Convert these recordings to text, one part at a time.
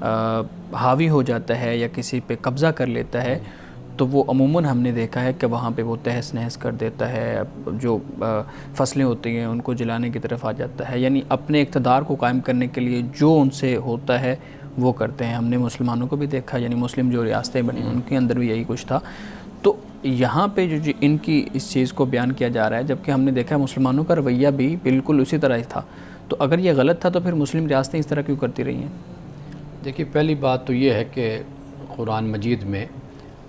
حاوی ہو جاتا ہے یا کسی پہ قبضہ کر لیتا ہے تو وہ عموماً ہم نے دیکھا ہے کہ وہاں پہ وہ تہس نہس کر دیتا ہے، جو فصلیں ہوتی ہیں ان کو جلانے کی طرف آ جاتا ہے، یعنی اپنے اقتدار کو قائم کرنے کے لیے جو ان سے ہوتا ہے وہ کرتے ہیں۔ ہم نے مسلمانوں کو بھی دیکھا، یعنی مسلم جو ریاستیں بنی ان کے اندر بھی یہی کچھ تھا۔ تو یہاں پہ جو ان کی اس چیز کو بیان کیا جا رہا ہے، جبکہ ہم نے دیکھا مسلمانوں کا رویہ بھی بالکل اسی طرح ہی تھا، تو اگر یہ غلط تھا تو پھر مسلم ریاستیں اس طرح کیوں کرتی رہی ہیں؟ دیکھیے، پہلی بات تو یہ ہے کہ قرآن مجید میں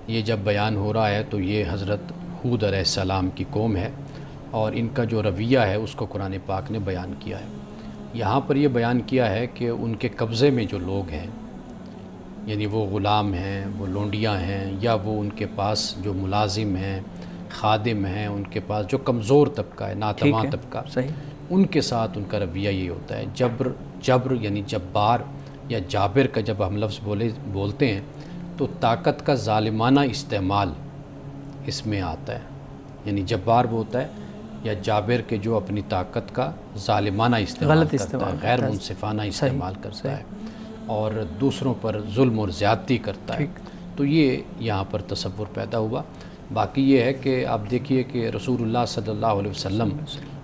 یہ جب بیان ہو رہا ہے تو یہ حضرت ہود علیہ السلام کی قوم ہے، اور ان کا جو رویہ ہے اس کو قرآن پاک نے بیان کیا ہے۔ یہاں پر یہ بیان کیا ہے کہ ان کے قبضے میں جو لوگ ہیں، یعنی وہ غلام ہیں، وہ لونڈیاں ہیں، یا وہ ان کے پاس جو ملازم ہیں، خادم ہیں، ان کے پاس جو کمزور طبقہ ہے، ناتواں طبقہ، ان کے ساتھ ان کا رویہ یہ ہوتا ہے۔ جبر یعنی جبار یا جابر کا جب ہم لفظ بولتے ہیں تو طاقت کا ظالمانہ استعمال اس میں آتا ہے، یعنی جبار وہ ہوتا ہے یا جابر کے جو اپنی طاقت کا ظالمانہ استعمال کرتا ہے، غیر منصفانہ استعمال کرتا ہے اور دوسروں پر ظلم اور زیادتی کرتا ہے، تو یہ یہاں پر تصور پیدا ہوا۔ باقی یہ ہے کہ آپ دیکھیے کہ رسول اللہ صلی اللہ علیہ وسلم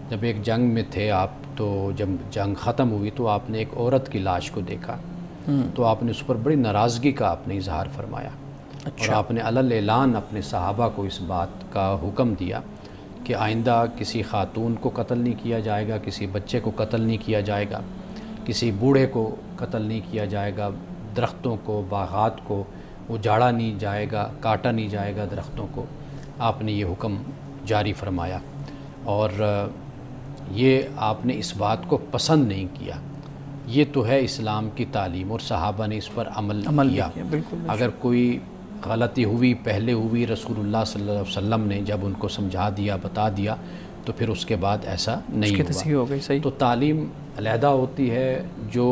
جب ایک جنگ میں تھے آپ، تو جب جنگ ختم ہوئی تو آپ نے ایک عورت کی لاش کو دیکھا، تو آپ نے اس پر بڑی ناراضگی کا آپ نے اظہار فرمایا، اور آپ نے علل اعلان اپنے صحابہ کو اس بات کا حکم دیا کہ آئندہ کسی خاتون کو قتل نہیں کیا جائے گا، کسی بچے کو قتل نہیں کیا جائے گا، کسی بوڑھے کو قتل نہیں کیا جائے گا، درختوں کو، باغات کو اجاڑا نہیں جائے گا، کاٹا نہیں جائے گا درختوں کو، آپ نے یہ حکم جاری فرمایا، اور یہ آپ نے اس بات کو پسند نہیں کیا۔ یہ تو ہے اسلام کی تعلیم، اور صحابہ نے اس پر عمل کیا۔ اگر کوئی غلطی ہوئی، پہلے ہوئی، رسول اللہ صلی اللہ علیہ وسلم نے جب ان کو سمجھا دیا، بتا دیا، تو پھر اس کے بعد ایسا نہیں ہوا۔ تو تعلیم علیحدہ ہوتی ہے، جو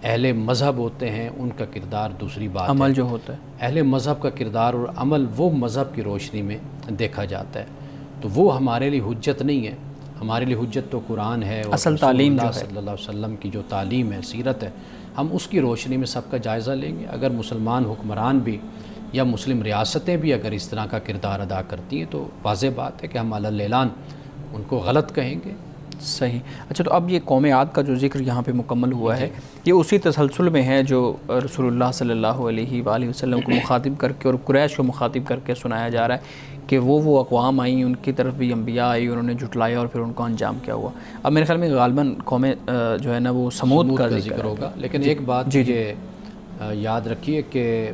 اہل مذہب ہوتے ہیں ان کا کردار دوسری بات ہے، عمل جو ہوتا ہے اہل مذہب کا کردار اور عمل وہ مذہب کی روشنی میں دیکھا جاتا ہے، تو وہ ہمارے لیے حجت نہیں ہے۔ ہمارے لیے حجت تو قرآن ہے، اور اصل تعلیم اللہ صلی اللہ علیہ وسلم کی جو تعلیم ہے، سیرت ہے، ہم اس کی روشنی میں سب کا جائزہ لیں گے۔ اگر مسلمان حکمران بھی یا مسلم ریاستیں بھی اگر اس طرح کا کردار ادا کرتی ہیں تو واضح بات ہے کہ ہم علل اعلان ان کو غلط کہیں گے۔ صحیح۔ اچھا، تو اب یہ قوم عاد کا جو ذکر یہاں پہ مکمل ہوا ہے، یہ اسی تسلسل میں ہے جو رسول اللہ صلی اللہ علیہ وآلہ وسلم کو مخاطب کر کے اور قریش کو مخاطب کر کے سنایا جا رہا ہے کہ وہ اقوام آئیں، ان کی طرف بھی انبیاء آئی، انہوں نے جھٹلایا اور پھر ان کو انجام کیا ہوا۔ اب میرے خیال میں غالباً قوم جو ہے نا وہ سمود کا ذکر ہوگا، لیکن ایک بات یہ یاد رکھیے کہ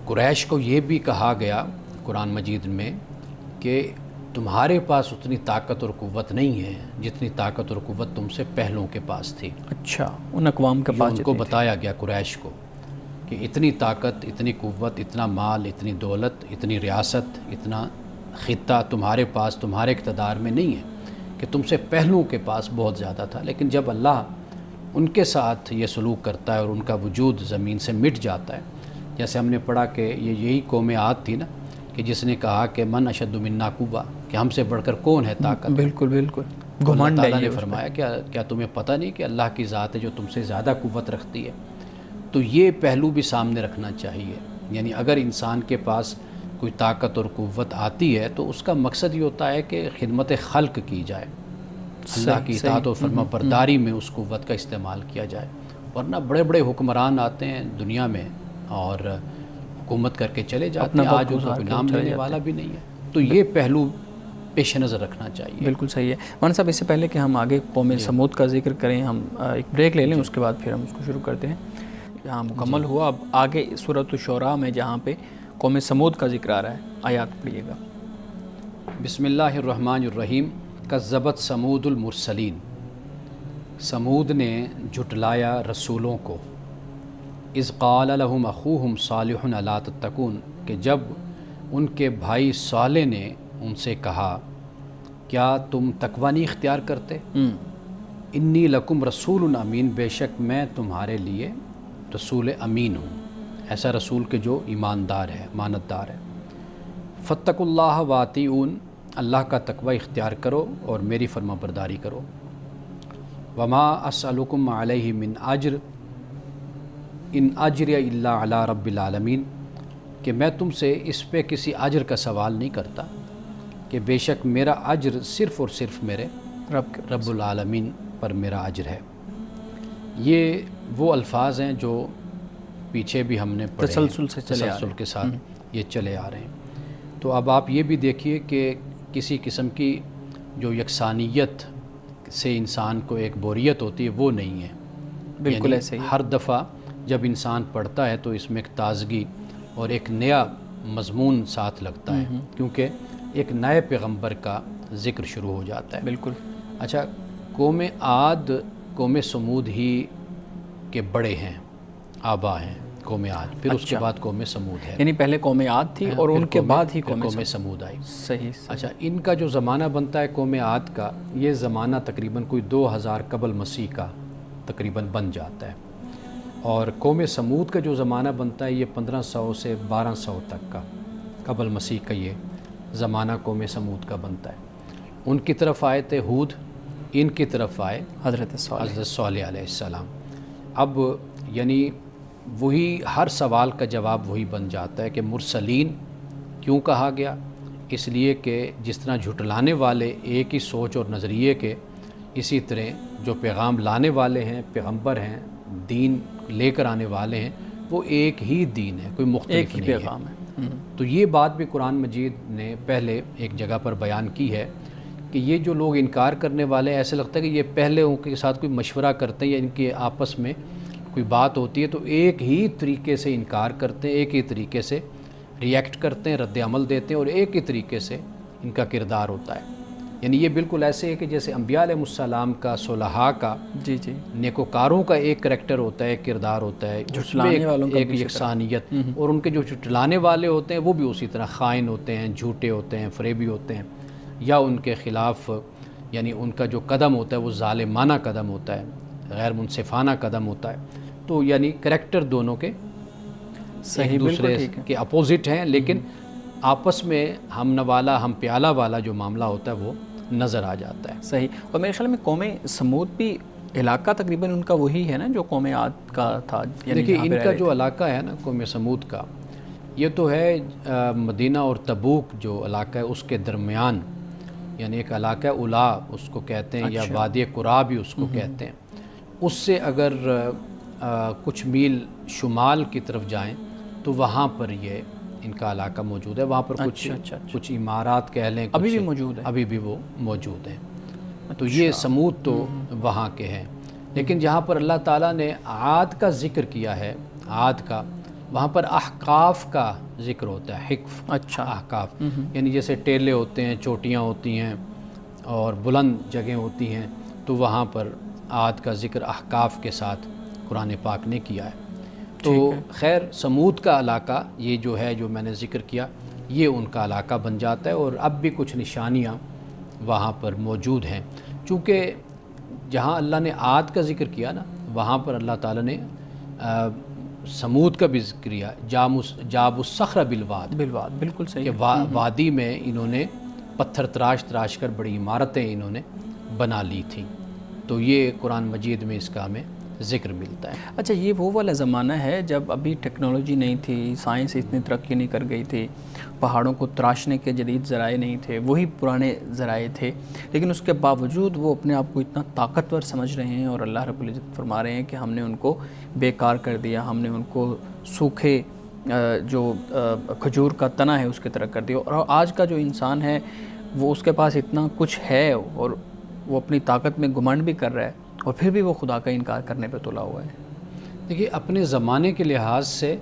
قریش کو یہ بھی کہا گیا قرآن مجید میں کہ تمہارے پاس اتنی طاقت اور قوت نہیں ہے جتنی طاقت اور قوت تم سے پہلوں کے پاس تھی۔ اچھا، ان اقوام کے پاس ان کو بتایا گیا قریش کو کہ اتنی طاقت، اتنی قوت، اتنا مال، اتنی دولت، اتنی ریاست، اتنا خطہ تمہارے پاس، تمہارے اقتدار میں نہیں ہے، کہ تم سے پہلوں کے پاس بہت زیادہ تھا۔ لیکن جب اللہ ان کے ساتھ یہ سلوک کرتا ہے اور ان کا وجود زمین سے مٹ جاتا ہے، جیسے ہم نے پڑھا کہ یہ قوم عاد تھی نا، کہ جس نے کہا کہ من اشد منا قوہ، کہ ہم سے بڑھ کر کون ہے طاقت۔ بالکل بالکل، اللہ تعالیٰ نے فرمایا کیا تمہیں پتہ نہیں کہ اللہ کی ذات ہے جو تم سے زیادہ قوت رکھتی ہے۔ تو یہ پہلو بھی سامنے رکھنا چاہیے، یعنی اگر انسان کے پاس کوئی طاقت اور قوت آتی ہے تو اس کا مقصد یہ ہوتا ہے کہ خدمت خلق کی جائے، اللہ کی اطاعت و فرما برداری میں اس قوت کا استعمال کیا جائے، ورنہ بڑے بڑے حکمران آتے ہیں دنیا میں اور حکومت کر کے چلے جاتے ہیں، آج ان کا کوئی نام لینے والا بھی نہیں ہے۔ تو یہ پہلو پیش نظر رکھنا چاہیے۔ بالکل صحیح ہے مولانا صاحب۔ اس سے پہلے کہ ہم آگے قوم سمود کا ذکر کریں، ہم ایک بریک لے لیں، اس کے بعد پھر ہم اس کو شروع کرتے ہیں۔ یہاں مکمل ہوا، اب آگے سورۃ الشعراء میں جہاں پہ قوم سمود کا ذکر آ رہا ہے، آیات پڑھیے گا۔ بسم اللہ الرحمن الرحیم۔ کذبت سمود المرسلین، سمود نے جھٹلایا رسولوں کو، اذ قال لهم اخوهم صالح الا تتقون، کہ جب ان کے بھائی صالح نے ان سے کہا کیا تم تقوی نہیں اختیار کرتے؟ انی لکم رسول امین، بے شک میں تمہارے لیے رسول امین ہوں، ایسا رسول کہ جو ایماندار ہے، امانتدار ہے۔ فاتقوا اللہ واطیعون، اللہ کا تقوی اختیار کرو اور میری فرما برداری کرو۔ وما اسألکم علیہ من اجر، ان اجریہ الا علی رب العالمین، کہ میں تم سے اس پہ کسی اجر کا سوال نہیں کرتا، کہ بے شک میرا اجر صرف اور صرف میرے رب العالمین پر میرا اجر ہے۔ یہ وہ الفاظ ہیں جو پیچھے بھی ہم نے پڑھے تسلسل کے ساتھ یہ چلے آ رہے ہیں۔ تو اب آپ یہ بھی دیکھیے کہ کسی قسم کی جو یکسانیت سے انسان کو ایک بوریت ہوتی ہے وہ نہیں ہے، بالکل ایسے ہی ہر دفعہ جب انسان پڑھتا ہے تو اس میں ایک تازگی اور ایک نیا مضمون ساتھ لگتا ہے، کیونکہ ایک نئے پیغمبر کا ذکر شروع ہو جاتا ہے۔ بالکل۔ اچھا، قوم عاد قوم سمود ہی کے بڑے ہیں، آبا ہیں قوم عاد، پھر اس کے بعد قوم سمود ہے، یعنی پہلے قوم عاد تھی اور ان کے بعد ہی قوم سمود آئی۔ صحیح۔ اچھا، ان کا جو زمانہ بنتا ہے قوم عاد کا، یہ زمانہ تقریباً کوئی 2000 قبل مسیح کا تقریباً بن جاتا ہے، اور قوم سمود کا جو زمانہ بنتا ہے یہ 1500 سے 1200 تک کا قبل مسیح کا یہ زمانہ قوم سمود کا بنتا ہے۔ ان کی طرف آئے تھے ہود، ان کی طرف آئے حضرت صالح علیہ السلام۔ اب یعنی وہی ہر سوال کا جواب وہی بن جاتا ہے کہ مرسلین کیوں کہا گیا؟ اس لیے کہ جس طرح جھٹلانے والے ایک ہی سوچ اور نظریے کے، اسی طرح جو پیغام لانے والے ہیں، پیغمبر ہیں، دین لے کر آنے والے ہیں، وہ ایک ہی دین ہے، کوئی مختلف نہیں پیغام ہے۔ تو یہ بات بھی قرآن مجید نے پہلے ایک جگہ پر بیان کی ہے کہ یہ جو لوگ انکار کرنے والے ہیں، ایسے لگتا ہے کہ یہ پہلے ان کے ساتھ کوئی مشورہ کرتے ہیں یا ان کے آپس میں کوئی بات ہوتی ہے تو ایک ہی طریقے سے انکار کرتے ہیں، ایک ہی طریقے سے ریئیکٹ کرتے ہیں، رد عمل دیتے ہیں، اور ایک ہی طریقے سے ان کا کردار ہوتا ہے۔ یعنی یہ بالکل ایسے ہے کہ جیسے انبیاء علیہ السلام کا، صلحاء کا، نیکوکاروں کا ایک کریکٹر ہوتا ہے، ایک کردار ہوتا ہے، اس میں ایک یکسانیت، اور ان کے جو جھٹلانے والے ہوتے ہیں وہ بھی اسی طرح خائن ہوتے ہیں، جھوٹے ہوتے ہیں، فریبی ہوتے ہیں، یا ان کے خلاف یعنی ان کا جو قدم ہوتا ہے وہ ظالمانہ قدم ہوتا ہے، غیر منصفانہ قدم ہوتا ہے۔ تو یعنی کریکٹر دونوں کے ایک دوسرے کے اپوزٹ ہیں، لیکن آپس میں ہم نوالا ہم پیالہ والا جو معاملہ ہوتا ہے وہ نظر آ جاتا ہے۔ صحیح۔ اور میرے خیال میں قوم سمود بھی علاقہ تقریباً ان کا وہی ہے نا جو قوم عاد کا تھا۔ دیکھیے ان کا جو علاقہ ہے نا قوم سمود کا، یہ تو ہے مدینہ اور تبوک جو علاقہ ہے اس کے درمیان، یعنی ایک علاقہ اولا اس کو کہتے ہیں، یا وادی قرا بھی اس کو کہتے ہیں۔ اس سے اگر کچھ میل شمال کی طرف جائیں تو وہاں پر یہ ان کا علاقہ موجود ہے، وہاں پر کچھ عمارات کہہ لیں، ابھی بھی موجود ہے، ابھی بھی وہ موجود ہیں۔ تو یہ سمود تو وہاں کے ہیں، لیکن جہاں پر اللہ تعالیٰ نے عاد کا ذکر کیا ہے، عاد کا، وہاں پر احقاف کا ذکر ہوتا ہے، حقف، احقاف، یعنی جیسے ٹیلے ہوتے ہیں، چوٹیاں ہوتی ہیں اور بلند جگہیں ہوتی ہیں، تو وہاں پر عاد کا ذکر احقاف کے ساتھ قرآن پاک نے کیا ہے۔ تو خیر سمود کا علاقہ یہ جو ہے جو میں نے ذکر کیا، یہ ان کا علاقہ بن جاتا ہے، اور اب بھی کچھ نشانیاں وہاں پر موجود ہیں، چونکہ جہاں اللہ نے عاد کا ذکر کیا نا، وہاں پر اللہ تعالیٰ نے سمود کا بھی ذکر کیا، جاب الصخر بالواد، بالکل صحیح، کہ وادی میں انہوں نے پتھر تراش کر بڑی عمارتیں انہوں نے بنا لی تھیں۔ تو یہ قرآن مجید میں اس کا ہمیں ذکر ملتا ہے۔ اچھا، یہ وہ والا زمانہ ہے جب ابھی ٹیکنالوجی نہیں تھی، سائنس اتنی ترقی نہیں کر گئی تھی، پہاڑوں کو تراشنے کے جدید ذرائع نہیں تھے، وہی پرانے ذرائع تھے، لیکن اس کے باوجود وہ اپنے آپ کو اتنا طاقتور سمجھ رہے ہیں، اور اللہ رب العزت فرما رہے ہیں کہ ہم نے ان کو بیکار کر دیا، ہم نے ان کو سوکھے جو کھجور کا تنا ہے اس کی طرح کر دیا۔ اور آج کا جو انسان ہے وہ اس کے پاس اتنا کچھ ہے اور وہ اپنی طاقت میں گھمنڈ بھی کر رہا ہے، اور پھر بھی وہ خدا کا انکار کرنے پہ تلا ہوا ہے۔ دیکھیے اپنے زمانے کے لحاظ سے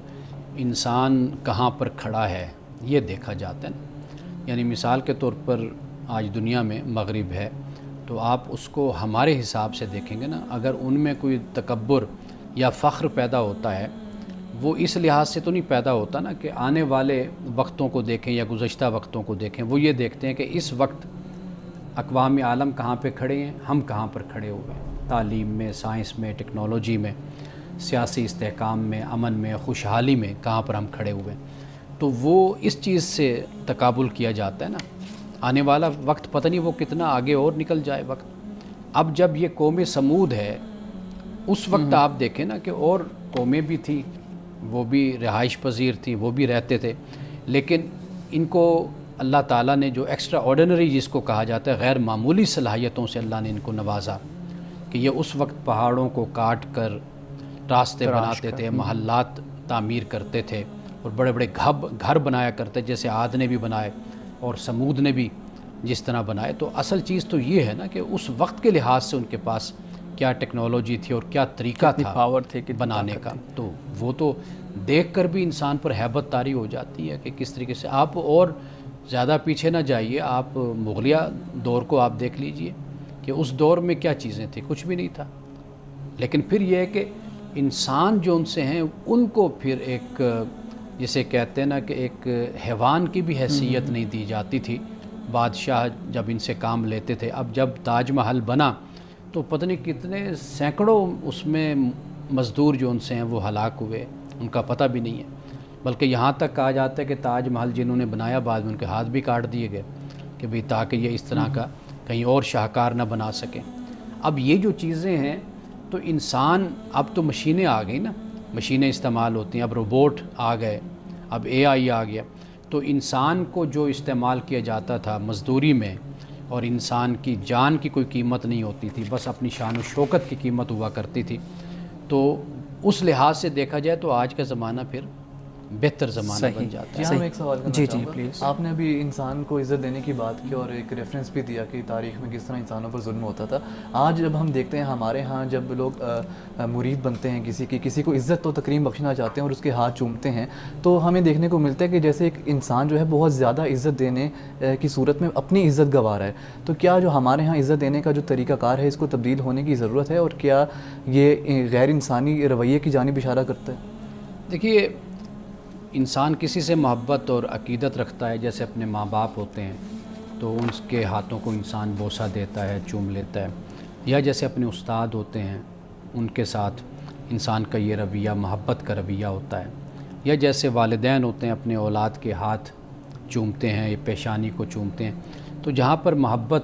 انسان کہاں پر کھڑا ہے یہ دیکھا جاتا ہے نا، یعنی مثال کے طور پر آج دنیا میں مغرب ہے، تو آپ اس کو ہمارے حساب سے دیکھیں گے نا، اگر ان میں کوئی تکبر یا فخر پیدا ہوتا ہے، وہ اس لحاظ سے تو نہیں پیدا ہوتا نا کہ آنے والے وقتوں کو دیکھیں یا گزشتہ وقتوں کو دیکھیں، وہ یہ دیکھتے ہیں کہ اس وقت اقوام عالم کہاں پہ کھڑے ہیں، ہم کہاں پر کھڑے ہوئے ہیں، تعلیم میں، سائنس میں، ٹیکنالوجی میں، سیاسی استحکام میں، امن میں، خوشحالی میں کہاں پر ہم کھڑے ہوئے ہیں۔ تو وہ اس چیز سے تقابل کیا جاتا ہے نا، آنے والا وقت پتہ نہیں وہ کتنا آگے اور نکل جائے وقت۔ اب جب یہ قوم سمود ہے، اس وقت آپ دیکھیں نا کہ اور قومیں بھی تھیں، وہ بھی رہائش پذیر تھیں، وہ بھی رہتے تھے، لیکن ان کو اللہ تعالیٰ نے جو ایکسٹرا آرڈینری جس کو کہا جاتا ہے غیر معمولی صلاحیتوں سے اللہ نے ان کو نوازا کہ یہ اس وقت پہاڑوں کو کاٹ کر راستے بناتے تھے، محلات تعمیر کرتے تھے اور بڑے بڑے گھر بنایا کرتے، جیسے عاد نے بھی بنائے اور سمود نے بھی جس طرح بنائے۔ تو اصل چیز تو یہ ہے نا کہ اس وقت کے لحاظ سے ان کے پاس کیا ٹیکنالوجی تھی اور کیا طریقہ تھا پاور تھے بنانے کا، تو وہ تو دیکھ کر بھی انسان پر ہیبت طاری ہو جاتی ہے کہ کس طریقے سے۔ آپ اور زیادہ پیچھے نہ جائیے، آپ مغلیہ دور کو آپ دیکھ لیجئے کہ اس دور میں کیا چیزیں تھیں، کچھ بھی نہیں تھا، لیکن پھر یہ ہے کہ انسان جو ان سے ہیں ان کو پھر ایک جسے کہتے ہیں نا کہ ایک حیوان کی بھی حیثیت نہیں دی جاتی تھی۔ بادشاہ جب ان سے کام لیتے تھے، اب جب تاج محل بنا تو پتہ نہیں کتنے سینکڑوں اس میں مزدور جو ان سے ہیں وہ ہلاک ہوئے، ان کا پتہ بھی نہیں ہے، بلکہ یہاں تک کہا جاتا ہے کہ تاج محل جنہوں نے بنایا بعد میں ان کے ہاتھ بھی کاٹ دیے گئے کہ بھئی تاکہ یہ اس طرح کا کہیں اور شاہکار نہ بنا سکیں۔ اب یہ جو چیزیں ہیں تو انسان، اب تو مشینیں آ گئی نا، مشینیں استعمال ہوتی ہیں، اب روبوٹ آ گئے، اب اے آئی آ گیا، تو انسان کو جو استعمال کیا جاتا تھا مزدوری میں اور انسان کی جان کی کوئی قیمت نہیں ہوتی تھی، بس اپنی شان و شوکت کی قیمت ہوا کرتی تھی، تو اس لحاظ سے دیکھا جائے تو آج کا زمانہ پھر بہتر زمانہ بن جاتا ہے۔ جی، میں ایک سوال کرنا جی چاہوں گا۔ پلیز۔ آپ نے ابھی انسان کو عزت دینے کی بات کی اور ایک ریفرنس بھی دیا کہ تاریخ میں کس طرح انسانوں پر ظلم ہوتا تھا۔ آج جب ہم دیکھتے ہیں ہمارے ہاں جب لوگ مرید بنتے ہیں کسی کو عزت و تکریم بخشنا چاہتے ہیں اور اس کے ہاتھ چومتے ہیں، تو ہمیں دیکھنے کو ملتا ہے کہ جیسے ایک انسان جو ہے بہت زیادہ عزت دینے کی صورت میں اپنی عزت گنوا رہا ہے۔ تو کیا جو ہمارے ہاں عزت دینے کا جو طریقہ کار ہے اس کو تبدیل ہونے کی ضرورت ہے، اور کیا یہ غیر انسانی رویے کی جانب اشارہ کرتا ہے؟ دیکھیے، انسان کسی سے محبت اور عقیدت رکھتا ہے، جیسے اپنے ماں باپ ہوتے ہیں تو ان کے ہاتھوں کو انسان بوسہ دیتا ہے، چوم لیتا ہے، یا جیسے اپنے استاد ہوتے ہیں ان کے ساتھ انسان کا یہ رویہ محبت کا رویہ ہوتا ہے، یا جیسے والدین ہوتے ہیں اپنے اولاد کے ہاتھ چومتے ہیں یا پیشانی کو چومتے ہیں۔ تو جہاں پر محبت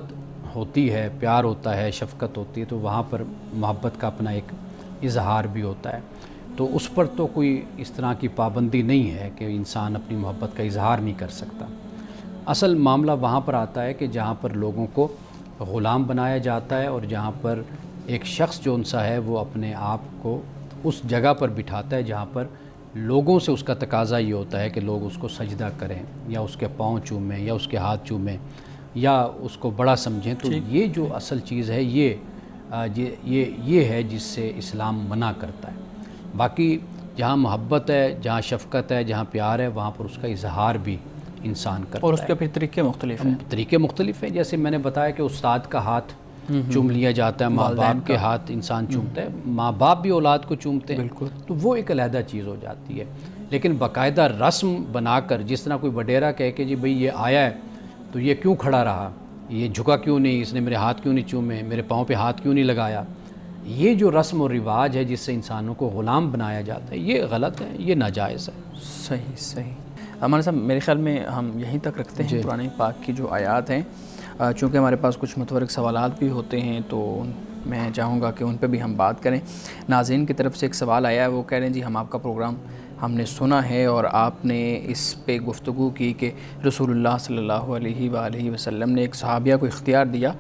ہوتی ہے، پیار ہوتا ہے، شفقت ہوتی ہے، تو وہاں پر محبت کا اپنا ایک اظہار بھی ہوتا ہے، تو اس پر تو کوئی اس طرح کی پابندی نہیں ہے کہ انسان اپنی محبت کا اظہار نہیں کر سکتا۔ اصل معاملہ وہاں پر آتا ہے کہ جہاں پر لوگوں کو غلام بنایا جاتا ہے اور جہاں پر ایک شخص جو ان سا ہے وہ اپنے آپ کو اس جگہ پر بٹھاتا ہے جہاں پر لوگوں سے اس کا تقاضا یہ ہوتا ہے کہ لوگ اس کو سجدہ کریں یا اس کے پاؤں چومیں یا اس کے ہاتھ چومیں یا اس کو بڑا سمجھیں، تو یہ جو اصل چیز ہے یہ ہے جس سے اسلام منع کرتا ہے۔ باقی جہاں محبت ہے، جہاں شفقت ہے، جہاں پیار ہے، وہاں پر اس کا اظہار بھی انسان کرتا ہے، اور اس کے پھر طریقے مختلف ہیں۔ طریقے مختلف ہیں، جیسے میں نے بتایا کہ استاد کا ہاتھ چوم لیا جاتا ہے، ماں باپ کے ہاتھ انسان چومتا ہے، ماں باپ بھی اولاد کو چومتے ہیں، تو وہ ایک علیحدہ چیز ہو جاتی ہے۔ لیکن باقاعدہ رسم بنا کر، جس طرح کوئی وڈیرا کہے کہ جی بھئی یہ آیا ہے تو یہ کیوں کھڑا رہا، یہ جھکا کیوں نہیں، اس نے میرے ہاتھ کیوں نہیں چومے، میرے پاؤں پہ ہاتھ کیوں نہیں لگایا، یہ جو رسم و رواج ہے جس سے انسانوں کو غلام بنایا جاتا ہے، یہ غلط ہے، یہ ناجائز ہے۔ صحیح۔ ہمارے صاحب میرے خیال میں ہم یہیں تک رکھتے ہیں قرآن پاک کی جو آیات ہیں، چونکہ ہمارے پاس کچھ متفرق سوالات بھی ہوتے ہیں تو میں چاہوں گا کہ ان پہ بھی ہم بات کریں۔ ناظرین کی طرف سے ایک سوال آیا ہے، وہ کہہ رہے ہیں جی ہم آپ کا پروگرام ہم نے سنا ہے اور آپ نے اس پہ گفتگو کی کہ رسول اللہ صلی اللہ علیہ وآلہ وسلم نے ایک صحابیہ کو اختیار دیا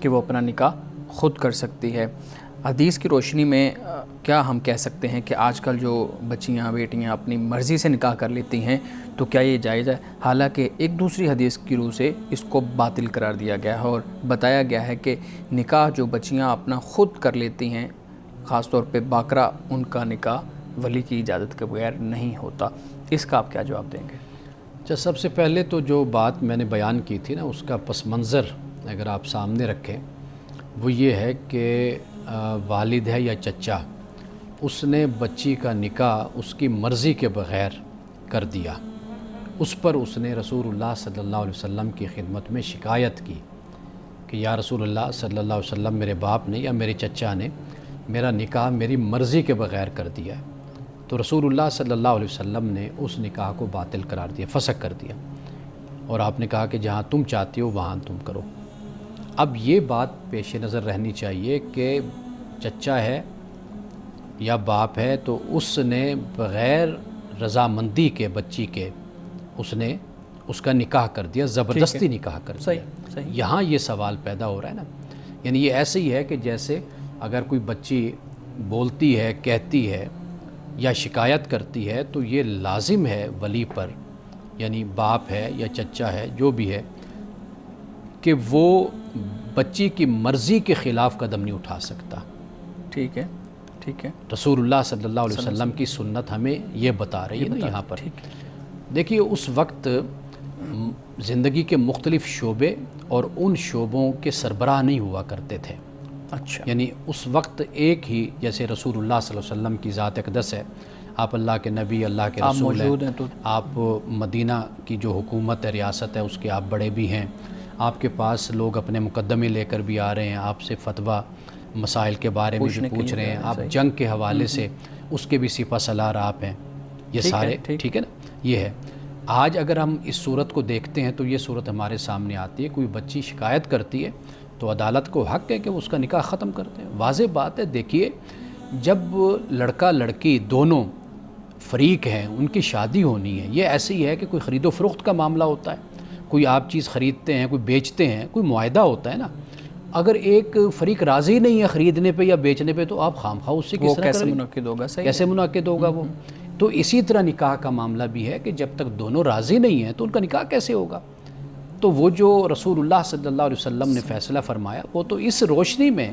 کہ وہ اپنا نکاح خود کر سکتی ہے۔ حدیث کی روشنی میں کیا ہم کہہ سکتے ہیں کہ آج کل جو بچیاں بیٹیاں اپنی مرضی سے نکاح کر لیتی ہیں تو کیا یہ جائز ہے؟ حالانکہ ایک دوسری حدیث کی روح سے اس کو باطل قرار دیا گیا ہے اور بتایا گیا ہے کہ نکاح جو بچیاں اپنا خود کر لیتی ہیں، خاص طور پہ باکرہ، ان کا نکاح ولی کی اجازت کے بغیر نہیں ہوتا۔ اس کا آپ کیا جواب دیں گے؟ اچھا، سب سے پہلے تو جو بات میں نے بیان کی تھی نا، اس کا پس منظر اگر آپ سامنے رکھیں، وہ یہ ہے کہ والد ہے یا چچا، اس نے بچی کا نکاح اس کی مرضی کے بغیر کر دیا، اس پر اس نے رسول اللہ صلی اللہ علیہ وسلم کی خدمت میں شکایت کی کہ یا رسول اللہ صلی اللہ علیہ وسلم، میرے باپ نے یا میرے چچا نے میرا نکاح میری مرضی کے بغیر کر دیا ہے، تو رسول اللہ صلی اللہ علیہ وسلم نے اس نکاح کو باطل قرار دیا، فسخ کر دیا، اور آپ نے کہا کہ جہاں تم چاہتی ہو وہاں تم کرو۔ اب یہ بات پیش نظر رہنی چاہیے کہ چچا ہے یا باپ ہے تو اس نے بغیر رضامندی کے بچی کے اس نے اس کا نکاح کر دیا، زبردستی نکاح کر دیا. صحیح. یہاں یہ سوال پیدا ہو رہا ہے نا، یعنی یہ ایسے ہی ہے کہ جیسے اگر کوئی بچی بولتی ہے، کہتی ہے یا شکایت کرتی ہے تو یہ لازم ہے ولی پر، یعنی باپ ہے یا چچا ہے جو بھی ہے، کہ وہ بچی کی مرضی کے خلاف قدم نہیں اٹھا سکتا. ٹھیک ہے. ٹھیک ہے. رسول اللہ صلی اللہ علیہ وسلم کی سنت ہمیں یہ بتا رہی ہے نا یہاں پر. دیکھیے اس وقت زندگی کے مختلف شعبے اور ان شعبوں کے سربراہ نہیں ہوا کرتے تھے. اچھا. یعنی اس وقت ایک ہی، جیسے رسول اللہ صلی اللہ علیہ وسلم کی ذات اقدس ہے، آپ اللہ کے نبی، اللہ کے رسول ہیں، آپ مدینہ کی جو حکومت ہے، ریاست ہے، اس کے آپ بڑے بھی ہیں، آپ کے پاس لوگ اپنے مقدمے لے کر بھی آ رہے ہیں، آپ سے فتویٰ مسائل کے بارے میں بھی پوچھ رہے ہیں، آپ جنگ کے حوالے سے اس کے بھی سپہ سالار آپ ہیں. یہ سارے ٹھیک ہے نا. یہ ہے آج اگر ہم اس صورت کو دیکھتے ہیں تو یہ صورت ہمارے سامنے آتی ہے. کوئی بچی شکایت کرتی ہے تو عدالت کو حق ہے کہ وہ اس کا نکاح ختم کر دیں. واضح بات ہے. دیکھیے جب لڑکا لڑکی دونوں فریق ہیں، ان کی شادی ہونی ہے، یہ ایسے ہی ہے کہ کوئی خرید و فروخت کا معاملہ ہوتا ہے. کوئی آپ چیز خریدتے ہیں، کوئی بیچتے ہیں، کوئی معاہدہ ہوتا ہے نا. اگر ایک فریق راضی نہیں ہے خریدنے پہ یا بیچنے پہ تو آپ خواہ اس سے کس طرح کیسے منعقد ہوگا؟ صحیح کیسے منعقد ہوگا وہ؟ تو اسی طرح نکاح کا معاملہ بھی ہے کہ جب تک دونوں راضی نہیں ہیں تو ان کا نکاح کیسے ہوگا؟ تو وہ جو رسول اللہ صلی اللہ علیہ وسلم نے فیصلہ فرمایا وہ تو اس روشنی میں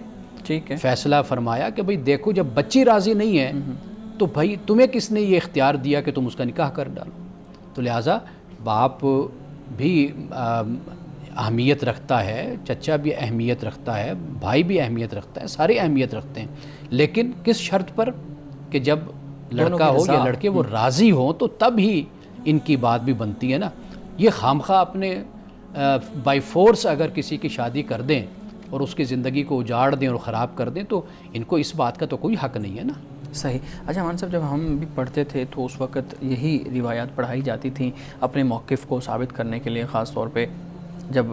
فیصلہ فرمایا کہ بھئی دیکھو جب بچی راضی نہیں ہے تو بھائی تمہیں کس نے یہ اختیار دیا کہ تم اس کا نکاح کر ڈالو؟ تو لہٰذا باپ بھی اہمیت رکھتا ہے، چچا بھی اہمیت رکھتا ہے، بھائی بھی اہمیت رکھتا ہے، سارے اہمیت رکھتے ہیں، لیکن کس شرط پر؟ کہ جب لڑکا ہو یا لڑکے وہ راضی ہوں تو تب ہی ان کی بات بھی بنتی ہے نا. یہ خامخواہ اپنے بائی فورس اگر کسی کی شادی کر دیں اور اس کی زندگی کو اجاڑ دیں اور خراب کر دیں تو ان کو اس بات کا تو کوئی حق نہیں ہے نا. صحیح. اچھا امان صاحب، جب ہم بھی پڑھتے تھے تو اس وقت یہی روایات پڑھائی جاتی تھیں اپنے موقف کو ثابت کرنے کے لیے، خاص طور پہ جب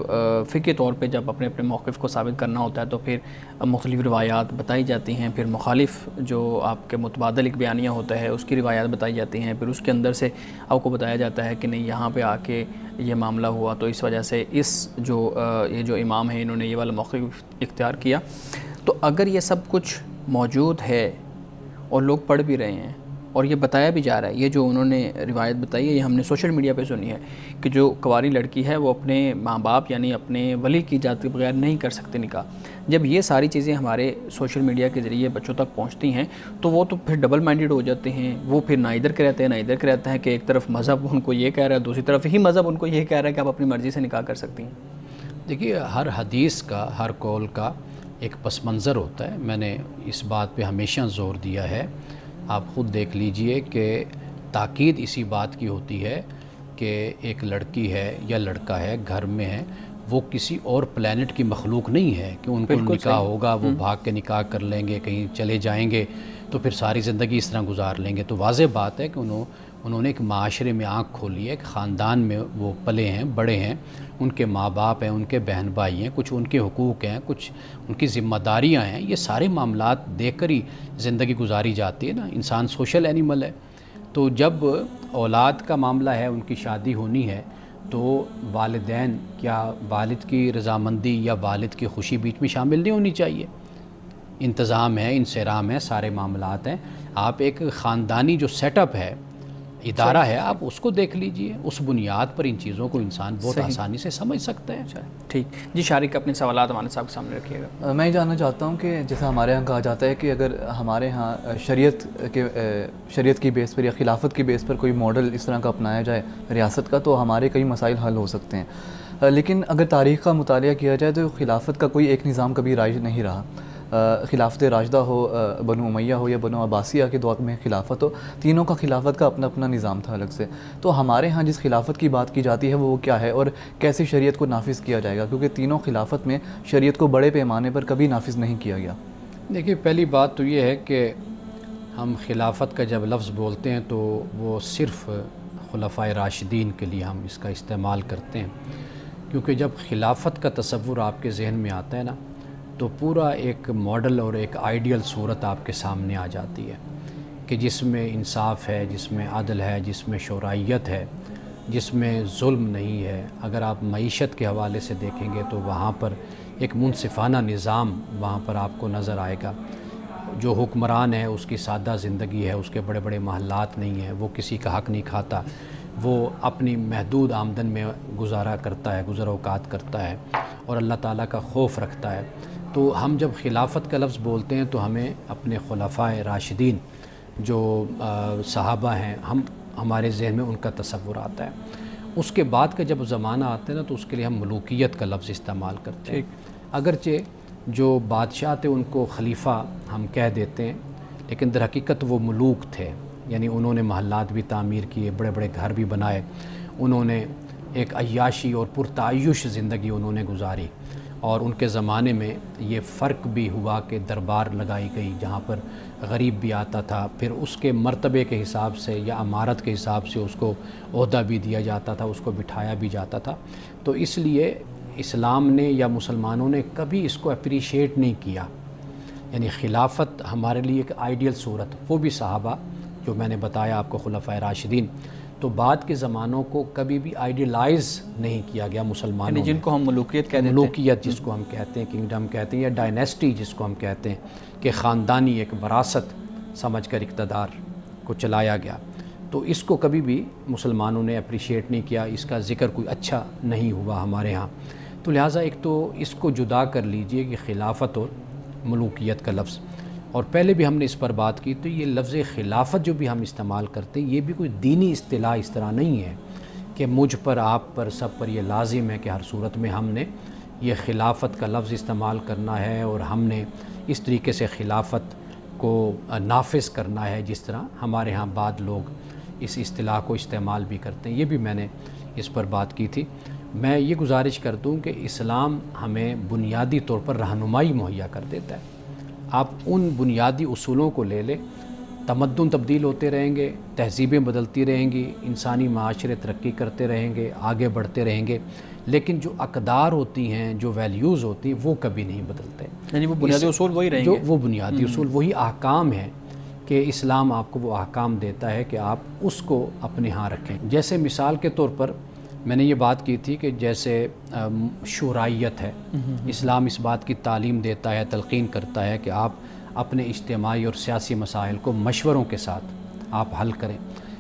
فقہی طور پہ جب اپنے موقف کو ثابت کرنا ہوتا ہے تو پھر مختلف روایات بتائی جاتی ہیں. پھر مخالف جو آپ کے متبادل ایک بیانیہ ہوتا ہے اس کی روایات بتائی جاتی ہیں. پھر اس کے اندر سے آپ کو بتایا جاتا ہے کہ نہیں یہاں پہ آ کے یہ معاملہ ہوا تو اس وجہ سے یہ جو امام ہیں انہوں نے یہ والا موقف اختیار کیا. تو اگر یہ سب کچھ موجود ہے اور لوگ پڑھ بھی رہے ہیں اور یہ بتایا بھی جا رہا ہے، یہ جو انہوں نے روایت بتائی ہے یہ ہم نے سوشل میڈیا پہ سنی ہے کہ جو کنواری لڑکی ہے وہ اپنے ماں باپ یعنی اپنے ولی کی اجازت کے بغیر نہیں کر سکتے نکاح. جب یہ ساری چیزیں ہمارے سوشل میڈیا کے ذریعے بچوں تک پہنچتی ہیں تو وہ تو پھر ڈبل مائنڈڈ ہو جاتے ہیں. وہ پھر نہ ادھر کے رہتے ہیں نہ ادھر کے رہتے ہیں کہ ایک طرف مذہب ان کو یہ کہہ رہا ہے، دوسری طرف ہی مذہب ان کو یہ کہہ رہا ہے کہ آپ اپنی مرضی سے نکاح کر سکتی ہیں. دیکھیے ہر حدیث کا، ہر قول کا ایک پس منظر ہوتا ہے. میں نے اس بات پہ ہمیشہ زور دیا ہے. آپ خود دیکھ لیجئے کہ تاکید اسی بات کی ہوتی ہے کہ ایک لڑکی ہے یا لڑکا ہے گھر میں ہے، وہ کسی اور پلانٹ کی مخلوق نہیں ہے کہ ان کو نکاح ہوگا وہ بھاگ کے نکاح کر لیں گے، کہیں چلے جائیں گے تو پھر ساری زندگی اس طرح گزار لیں گے. تو واضح بات ہے کہ انہوں نے ایک معاشرے میں آنکھ کھولی ہے، ایک خاندان میں وہ پلے ہیں، بڑے ہیں، ان کے ماں باپ ہیں، ان کے بہن بھائی ہیں، کچھ ان کے حقوق ہیں، کچھ ان کی ذمہ داریاں ہیں. یہ سارے معاملات دیکھ کر ہی زندگی گزاری جاتی ہے نا. انسان سوشل اینیمل ہے. تو جب اولاد کا معاملہ ہے، ان کی شادی ہونی ہے تو والدین کیا والد کی رضامندی یا والد کی خوشی بیچ میں شامل نہیں ہونی چاہیے؟ انتظام ہے، انصرام ہے، سارے معاملات ہیں. آپ ایک خاندانی جو سیٹ اپ ہے، ادارہ ہے، آپ اس کو دیکھ لیجئے. اس بنیاد پر ان چیزوں کو انسان بہت آسانی سے سمجھ سکتا ہے. ٹھیک جی. شارق اپنے سوالات ہمارے صاحب کے سامنے رکھیے گا. میں یہ جاننا چاہتا ہوں کہ جیسا ہمارے ہاں کہا جاتا ہے کہ اگر ہمارے ہاں شریعت کی بیس پر یا خلافت کی بیس پر کوئی ماڈل اس طرح کا اپنایا جائے ریاست کا تو ہمارے کئی مسائل حل ہو سکتے ہیں. لیکن اگر تاریخ کا مطالعہ کیا جائے تو خلافت کا کوئی ایک نظام کبھی رائج نہیں رہا. خلافت راشدہ ہو، بنو امیہ ہو یا بنو عباسیہ کے دور میں خلافت ہو، تینوں کا خلافت کا اپنا اپنا نظام تھا الگ سے. تو ہمارے ہاں جس خلافت کی بات کی جاتی ہے وہ کیا ہے اور کیسے شریعت کو نافذ کیا جائے گا؟ کیونکہ تینوں خلافت میں شریعت کو بڑے پیمانے پر کبھی نافذ نہیں کیا گیا. دیکھیے پہلی بات تو یہ ہے کہ ہم خلافت کا جب لفظ بولتے ہیں تو وہ صرف خلفائے راشدین کے لیے ہم اس کا استعمال کرتے ہیں. کیونکہ جب خلافت کا تصور آپ کے ذہن میں آتا ہے نا تو پورا ایک ماڈل اور ایک آئیڈیل صورت آپ کے سامنے آ جاتی ہے کہ جس میں انصاف ہے، جس میں عدل ہے، جس میں شرعیت ہے، جس میں ظلم نہیں ہے۔ اگر آپ معیشت کے حوالے سے دیکھیں گے تو وہاں پر ایک منصفانہ نظام وہاں پر آپ کو نظر آئے گا۔ جو حکمران ہے اس کی سادہ زندگی ہے، اس کے بڑے بڑے محلات نہیں ہیں، وہ کسی کا حق نہیں کھاتا، وہ اپنی محدود آمدن میں گزارا کرتا ہے، گزر اوقات کرتا ہے اور اللہ تعالیٰ کا خوف رکھتا ہے۔ تو ہم جب خلافت کا لفظ بولتے ہیں تو ہمیں اپنے خلفائے راشدین جو صحابہ ہیں ہمارے ذہن میں ان کا تصور آتا ہے۔ اس کے بعد کا جب زمانہ آتا ہے نا تو اس کے لیے ہم ملوکیت کا لفظ استعمال کرتے ہیں۔ اگرچہ جو بادشاہ تھے ان کو خلیفہ ہم کہہ دیتے ہیں، لیکن در حقیقت وہ ملوک تھے، یعنی انہوں نے محلات بھی تعمیر کیے، بڑے بڑے گھر بھی بنائے، انہوں نے ایک عیاشی اور پرتعیش زندگی انہوں نے گزاری۔ اور ان کے زمانے میں یہ فرق بھی ہوا کہ دربار لگائی گئی جہاں پر غریب بھی آتا تھا، پھر اس کے مرتبے کے حساب سے یا امارت کے حساب سے اس کو عہدہ بھی دیا جاتا تھا، اس کو بٹھایا بھی جاتا تھا۔ تو اس لیے اسلام نے یا مسلمانوں نے کبھی اس کو اپریشیٹ نہیں کیا، یعنی خلافت ہمارے لیے ایک آئیڈیل صورت، وہ بھی صحابہ جو میں نے بتایا آپ کو خلفائے راشدین، تو بعد کے زمانوں کو کبھی بھی آئیڈیلائز نہیں کیا گیا مسلمانوں یعنی جن کو ہم ملوکیت کہتے ہیں، ملوکیت جس کو ہم کہتے ہیں، کنگڈم کہتے ہیں، یا ڈائنیسٹی جس کو ہم کہتے ہیں کہ خاندانی ایک وراثت سمجھ کر اقتدار کو چلایا گیا، تو اس کو کبھی بھی مسلمانوں نے اپریشیٹ نہیں کیا، اس کا ذکر کوئی اچھا نہیں ہوا ہمارے ہاں۔ تو لہٰذا ایک تو اس کو جدا کر لیجئے کہ خلافت اور ملوکیت کا لفظ، اور پہلے بھی ہم نے اس پر بات کی، تو یہ لفظ خلافت جو بھی ہم استعمال کرتے ہیں یہ بھی کوئی دینی اصطلاح اس طرح نہیں ہے کہ مجھ پر، آپ پر، سب پر یہ لازم ہے کہ ہر صورت میں ہم نے یہ خلافت کا لفظ استعمال کرنا ہے اور ہم نے اس طریقے سے خلافت کو نافذ کرنا ہے جس طرح ہمارے ہاں بعض لوگ اس اصطلاح کو استعمال بھی کرتے ہیں۔ یہ بھی میں نے اس پر بات کی تھی۔ میں یہ گزارش کر دوں کہ اسلام ہمیں بنیادی طور پر رہنمائی مہیا کر دیتا ہے۔ آپ ان بنیادی اصولوں کو لے لیں، تمدن تبدیل ہوتے رہیں گے، تہذیبیں بدلتی رہیں گی، انسانی معاشرے ترقی کرتے رہیں گے، آگے بڑھتے رہیں گے، لیکن جو اقدار ہوتی ہیں، جو ویلیوز ہوتی ہیں، وہ کبھی نہیں بدلتے۔ یعنی وہ بنیادی اصول وہی رہیں جو گے، وہ بنیادی اصول وہی احکام ہیں کہ اسلام آپ کو وہ احکام دیتا ہے کہ آپ اس کو اپنے ہاں رکھیں۔ جیسے مثال کے طور پر میں نے یہ بات کی تھی کہ جیسے شورائیت ہے، اسلام اس بات کی تعلیم دیتا ہے، تلقین کرتا ہے کہ آپ اپنے اجتماعی اور سیاسی مسائل کو مشوروں کے ساتھ آپ حل کریں۔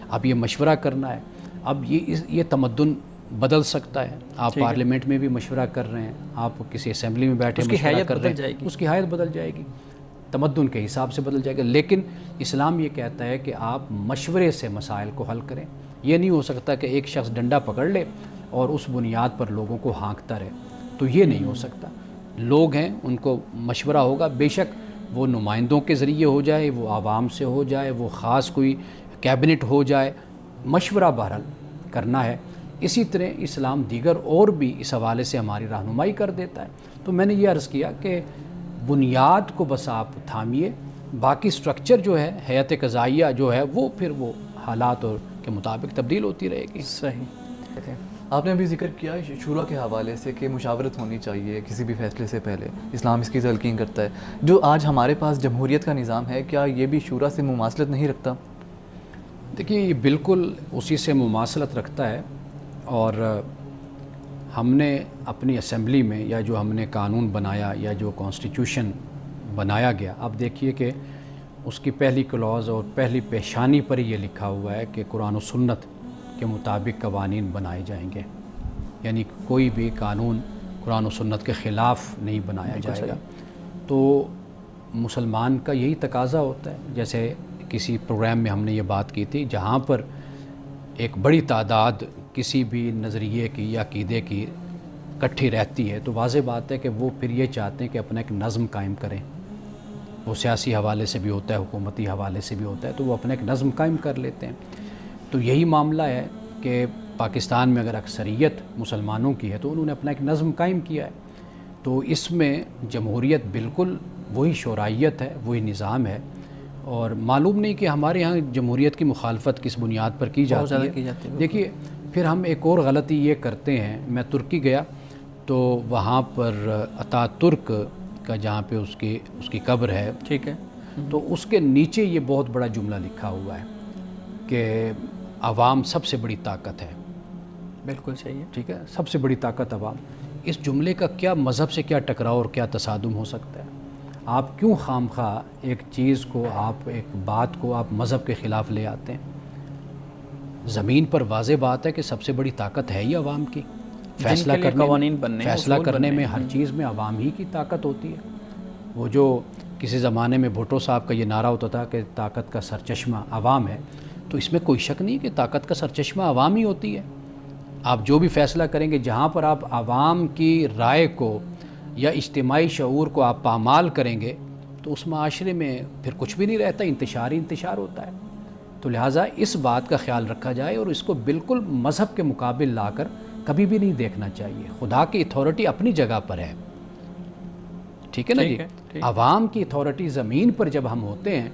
اب یہ مشورہ کرنا ہے، اب یہ تمدن بدل سکتا ہے، آپ پارلیمنٹ میں بھی مشورہ کر رہے ہیں، آپ کسی اسمبلی میں بیٹھے مشورہ کر رہے ہیں، اس کی حیت بدل جائے گی، تمدن کے حساب سے بدل جائے گا، لیکن اسلام یہ کہتا ہے کہ آپ مشورے سے مسائل کو حل کریں۔ یہ نہیں ہو سکتا کہ ایک شخص ڈنڈا پکڑ لے اور اس بنیاد پر لوگوں کو ہانکتا رہے، تو یہ نہیں ہو سکتا۔ لوگ ہیں، ان کو مشورہ ہوگا، بے شک وہ نمائندوں کے ذریعے ہو جائے، وہ عوام سے ہو جائے، وہ خاص کوئی کیبنٹ ہو جائے، مشورہ بہرحال کرنا ہے۔ اسی طرح اسلام دیگر اور بھی اس حوالے سے ہماری رہنمائی کر دیتا ہے۔ تو میں نے یہ عرض کیا کہ بنیاد کو بس آپ تھامیے، باقی سٹرکچر جو ہے، ہیئت قضائیہ جو ہے، وہ پھر وہ حالات اور کے مطابق تبدیل ہوتی رہے گی۔ صحیح۔ آپ نے ابھی ذکر کیا شورا کے حوالے سے کہ مشاورت ہونی چاہیے کسی بھی فیصلے سے پہلے، اسلام اس کی تلقین کرتا ہے۔ جو آج ہمارے پاس جمہوریت کا نظام ہے، کیا یہ بھی شورا سے مماثلت نہیں رکھتا؟ دیکھیے یہ بالکل اسی سے مماثلت رکھتا ہے، اور ہم نے اپنی اسمبلی میں یا جو ہم نے قانون بنایا یا جو کانسٹیٹیوشن بنایا گیا، اب دیکھیے کہ اس کی پہلی کلوز اور پہلی پیشانی پر یہ لکھا ہوا ہے کہ قرآن و سنت کے مطابق قوانین بنائے جائیں گے، یعنی کوئی بھی قانون قرآن و سنت کے خلاف نہیں بنایا جائے گا۔ تو مسلمان کا یہی تقاضا ہوتا ہے، جیسے کسی پروگرام میں ہم نے یہ بات کی تھی، جہاں پر ایک بڑی تعداد کسی بھی نظریے کی یا عقیدے کی اکٹھی رہتی ہے، تو واضح بات ہے کہ وہ پھر یہ چاہتے ہیں کہ اپنا ایک نظم قائم کریں۔ وہ سیاسی حوالے سے بھی ہوتا ہے، حکومتی حوالے سے بھی ہوتا ہے، تو وہ اپنا ایک نظم قائم کر لیتے ہیں۔ تو یہی معاملہ ہے کہ پاکستان میں اگر اکثریت مسلمانوں کی ہے تو انہوں نے اپنا ایک نظم قائم کیا ہے، تو اس میں جمہوریت بالکل وہی شورائیت ہے، وہی نظام ہے۔ اور معلوم نہیں کہ ہمارے ہاں جمہوریت کی مخالفت کس بنیاد پر کی جاتی ہے۔ دیکھیے پھر ہم ایک اور غلطی یہ کرتے ہیں، میں ترکی گیا تو وہاں پر اتا ترک کا جہاں پہ اس کی قبر ہے، ٹھیک ہے، تو اس کے نیچے یہ بہت بڑا جملہ لکھا ہوا ہے کہ عوام سب سے بڑی طاقت ہے. بالکل صحیح ہے. ٹھیک ہے، سب سے بڑی طاقت عوام. اس جملے کا کیا مذہب سے کیا ٹکراؤ اور کیا تصادم ہو سکتا ہے؟ آپ کیوں خام خواہ ایک چیز کو، آپ ایک بات کو آپ مذہب کے خلاف لے آتے ہیں؟ زمین پر واضح بات ہے کہ سب سے بڑی طاقت ہے ہی عوام کی. فیصلہ کے لیے کرنے قوانین بننے ہیں، فیصلہ اصول کرنے بننے میں ہیں. ہر چیز میں عوام ہی کی طاقت ہوتی ہے. وہ جو کسی زمانے میں بھٹو صاحب کا یہ نعرہ ہوتا تھا کہ طاقت کا سرچشمہ عوام ہے، تو اس میں کوئی شک نہیں کہ طاقت کا سرچشمہ عوام ہی ہوتی ہے. آپ جو بھی فیصلہ کریں گے، جہاں پر آپ عوام کی رائے کو یا اجتماعی شعور کو آپ پامال کریں گے، تو اس معاشرے میں پھر کچھ بھی نہیں رہتا، انتشار ہی انتشار ہوتا ہے. تو لہٰذا اس بات کا خیال رکھا جائے اور اس کو بالکل مذہب کے مقابل لا کر کبھی بھی نہیں دیکھنا چاہیے. خدا کی اتھارٹی اپنی جگہ پر ہے، ٹھیک ہے نا جی. عوام کی اتھارٹی زمین پر جب ہم ہوتے ہیں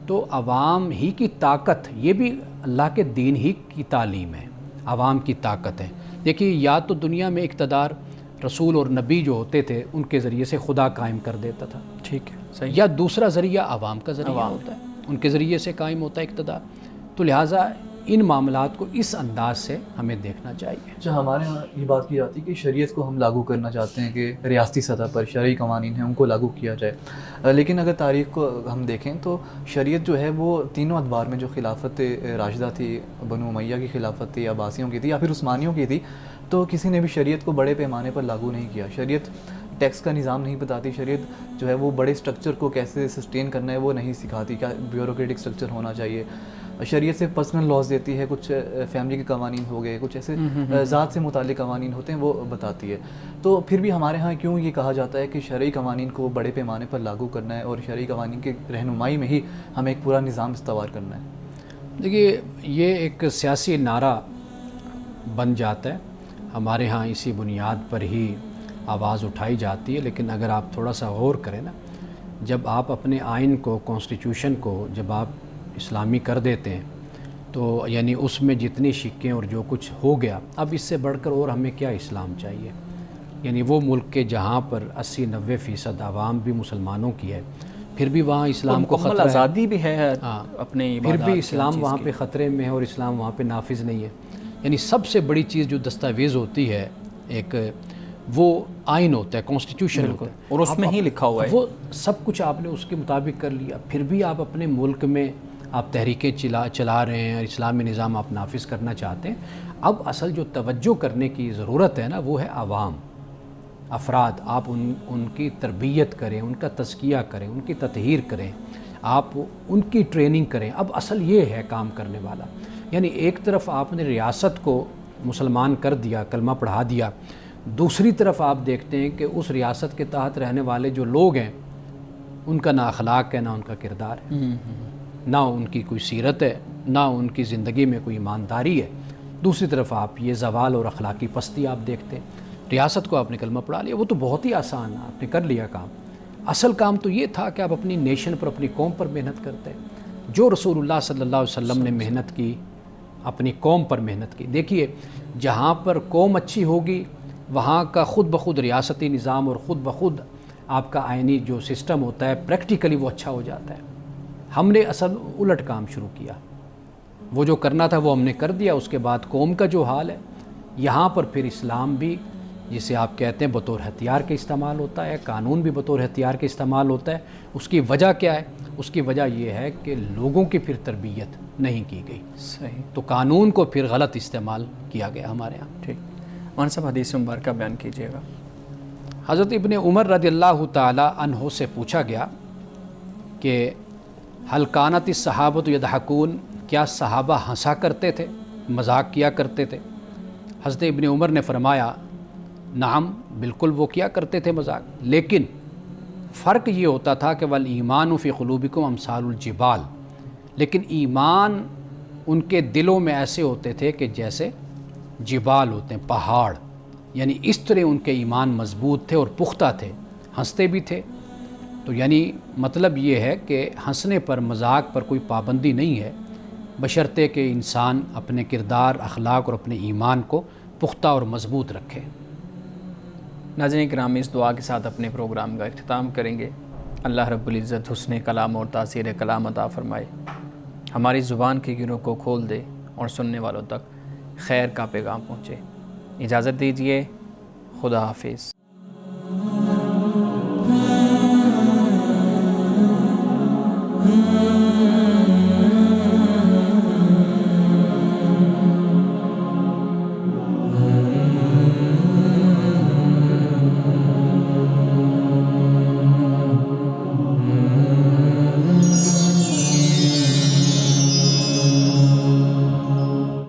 تو عوام ہی کی طاقت، یہ بھی اللہ کے دین ہی کی تعلیم ہے، عوام کی طاقت ہے. دیکھیے، یا تو دنیا میں اقتدار رسول اور نبی جو ہوتے تھے ان کے ذریعے سے خدا قائم کر دیتا تھا، ٹھیک ہے، صحیح. یا دوسرا ذریعہ عوام کا ذریعہ ہوتا ہے، ان کے ذریعے سے قائم ہوتا ہے اقتدار. تو لہٰذا ان معاملات کو اس انداز سے ہمیں دیکھنا چاہیے. اچھا، ہمارے یہاں یہ بات کی جاتی ہے کہ شریعت کو ہم لاگو کرنا چاہتے ہیں کہ ریاستی سطح پر شرعی قوانین ہیں ان کو لاگو کیا جائے، لیکن اگر تاریخ کو ہم دیکھیں تو شریعت جو ہے وہ تینوں ادوار میں، جو خلافت راشدہ تھی، بنو امیہ کی خلافت تھی، عباسیوں کی تھی یا پھر عثمانیوں کی تھی، تو کسی نے بھی شریعت کو بڑے پیمانے پر لاگو نہیں کیا. شریعت ٹیکس کا نظام نہیں بتاتی، شریعت جو ہے وہ بڑے سٹرکچر کو کیسے سسٹین کرنا ہے وہ نہیں سکھاتی، کیا بیوروکریٹک سٹرکچر ہونا چاہیے. شریعت سے پرسنل لاز دیتی ہے، کچھ فیملی کے قوانین ہو گئے، کچھ ایسے ذات سے متعلق قوانین ہوتے ہیں وہ بتاتی ہے. تو پھر بھی ہمارے ہاں کیوں یہ کہا جاتا ہے کہ شرعی قوانین کو بڑے پیمانے پر لاگو کرنا ہے اور شرعی قوانین کی رہنمائی میں ہی ہمیں ایک پورا نظام استوار کرنا ہے؟ دیکھیے، یہ ایک سیاسی نعرہ بن جاتا ہے، ہمارے ہاں اسی بنیاد پر ہی آواز اٹھائی جاتی ہے. لیکن اگر آپ تھوڑا سا غور کریں نا، جب آپ اپنے آئین کو، کانسٹیٹیوشن کو جب آپ اسلامی کر دیتے ہیں تو یعنی اس میں جتنی شکیں اور جو کچھ ہو گیا، اب اس سے بڑھ کر اور ہمیں کیا اسلام چاہیے؟ یعنی وہ ملک کے جہاں پر 80-90% عوام بھی مسلمانوں کی ہے، پھر بھی وہاں اسلام کو خطرہ ہے، آزادی بھی ہے اپنے پھر بھی اسلام وہاں پہ خطرے میں ہے اور اسلام وہاں پہ نافذ نہیں ہے. یعنی سب سے بڑی چیز جو دستاویز ہوتی ہے ایک، وہ آئین ہوتا ہے، کانسٹیٹیوشن ہوتا ہے، اور اس میں ہی لکھا ہوا ہے، وہ سب کچھ آپ نے اس کے مطابق کر لیا. پھر بھی آپ اپنے ملک میں آپ تحریکیں چلا رہے ہیں اور اسلامی نظام آپ نافذ کرنا چاہتے ہیں. اب اصل جو توجہ کرنے کی ضرورت ہے نا، وہ ہے عوام، افراد. آپ ان کی تربیت کریں، ان کا تزکیہ کریں، ان کی تطہیر کریں، آپ ان کی ٹریننگ کریں. اب اصل یہ ہے کام کرنے والا. یعنی ایک طرف آپ نے ریاست کو مسلمان کر دیا، کلمہ پڑھا دیا، دوسری طرف آپ دیکھتے ہیں کہ اس ریاست کے تحت رہنے والے جو لوگ ہیں ان کا نہ اخلاق ہے، نہ ان کا کردار ہے، نہ ان کی کوئی سیرت ہے، نہ ان کی زندگی میں کوئی ایمانداری ہے. دوسری طرف آپ یہ زوال اور اخلاقی پستی آپ دیکھتے ہیں. ریاست کو آپ نے کلمہ پڑھا لیا، وہ تو بہت ہی آسان ہے، آپ نے کر لیا کام. اصل کام تو یہ تھا کہ آپ اپنی نیشن پر، اپنی قوم پر محنت کرتے ہیں. جو رسول اللہ صلی اللہ علیہ وسلم نے محنت کی، اپنی قوم پر محنت کی. دیکھیے، جہاں پر قوم اچھی ہوگی وہاں کا خود بخود ریاستی نظام اور خود بخود آپ کا آئینی جو سسٹم ہوتا ہے پریکٹیکلی وہ اچھا ہو جاتا ہے. ہم نے اصل الٹ کام شروع کیا، وہ جو کرنا تھا وہ ہم نے کر دیا. اس کے بعد قوم کا جو حال ہے، یہاں پر پھر اسلام بھی جسے آپ کہتے ہیں بطور ہتھیار کے استعمال ہوتا ہے، قانون بھی بطور ہتھیار کے استعمال ہوتا ہے. اس کی وجہ کیا ہے؟ اس کی وجہ یہ ہے کہ لوگوں کی پھر تربیت نہیں کی گئی. صحیح. تو قانون کو پھر غلط استعمال کیا گیا ہمارے ہاں. ٹھیک. مولانا صاحب، حدیث مبارکہ بیان کیجیے گا. حضرت ابن عمر رضی اللہ تعالی عنہ سے پوچھا گیا کہ حل کانت الصحابۃ یضحکون، کیا صحابہ ہنسا کرتے تھے، مذاق کیا کرتے تھے؟ حضرت ابن عمر نے فرمایا نعم، بالکل وہ کیا کرتے تھے مذاق، لیکن فرق یہ ہوتا تھا کہ والایمان فی قلوبکم امثال الجبال، لیکن ایمان ان کے دلوں میں ایسے ہوتے تھے کہ جیسے جبال ہوتے ہیں، پہاڑ. یعنی اس طرح ان کے ایمان مضبوط تھے اور پختہ تھے، ہنستے بھی تھے. تو یعنی مطلب یہ ہے کہ ہنسنے پر، مذاق پر کوئی پابندی نہیں ہے، بشرطے کہ انسان اپنے کردار، اخلاق اور اپنے ایمان کو پختہ اور مضبوط رکھے. ناظرین کرام، اس دعا کے ساتھ اپنے پروگرام کا اختتام کریں گے۔ اللہ رب العزت حسن کلام اور تاثیر کلام عطا فرمائے، ہماری زبان کی گروں کو کھول دے اور سننے والوں تک خیر کا پیغام پہنچے۔ اجازت دیجیے، خدا حافظ۔